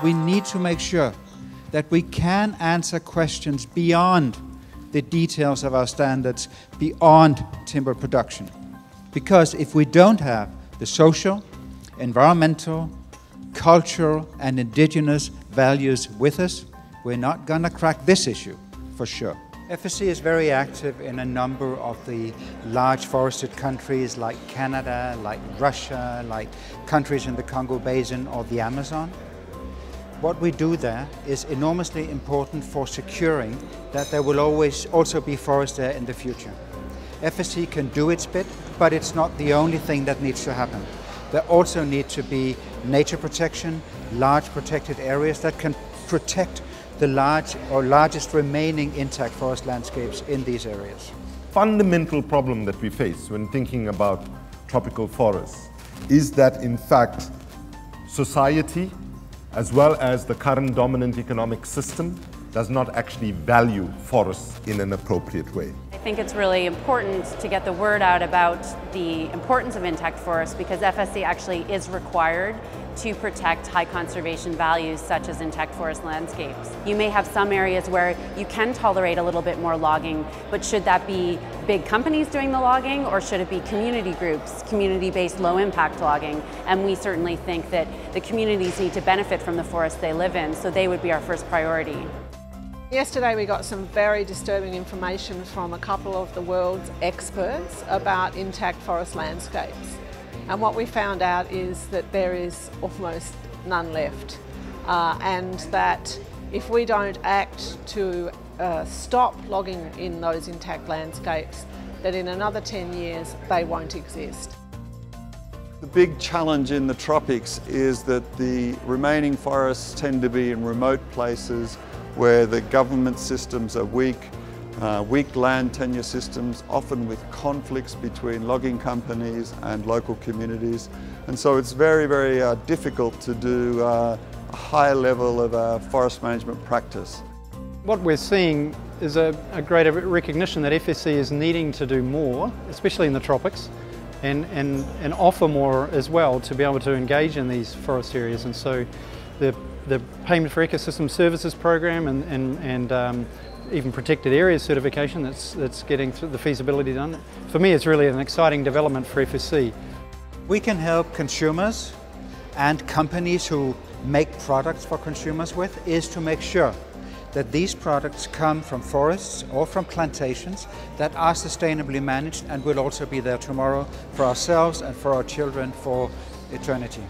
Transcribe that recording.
We need to make sure that we can answer questions beyond the details of our standards, beyond timber production. Because if we don't have the social, environmental, cultural and indigenous values with us, we're not going to crack this issue for sure. FSC is very active in a number of the large forested countries like Canada, like Russia, like countries in the Congo Basin or the Amazon. What we do there is enormously important for securing that there will always also be forest there in the future. FSC can do its bit, but it's not the only thing that needs to happen. There also need to be nature protection, large protected areas that can protect the largest remaining intact forest landscapes in these areas. Fundamental problem that we face when thinking about tropical forests is that in fact society as well as the current dominant economic system does not actually value forests in an appropriate way. I think it's really important to get the word out about the importance of intact forests because FSC actually is required to protect high conservation values such as intact forest landscapes. You may have some areas where you can tolerate a little bit more logging, but should that be big companies doing the logging or should it be community groups, community-based low-impact logging? And we certainly think that the communities need to benefit from the forests they live in, so they would be our first priority. Yesterday we got some very disturbing information from a couple of the world's experts about intact forest landscapes. And what we found out is that there is almost none left. And that if we don't act to stop logging in those intact landscapes, that in another 10 years they won't exist. The big challenge in the tropics is that the remaining forests tend to be in remote places where the government systems are weak land tenure systems, often with conflicts between logging companies and local communities. And so it's very, very difficult to do a high level of forest management practice. What we're seeing is a greater recognition that FSC is needing to do more, especially in the tropics, and offer more as well to be able to engage in these forest areas. And so the Payment for Ecosystem Services program and even protected areas certification that's getting the feasibility done. For me, it's really an exciting development for FSC. We can help consumers and companies who make products for consumers with is to make sure that these products come from forests or from plantations that are sustainably managed and will also be there tomorrow for ourselves and for our children for eternity.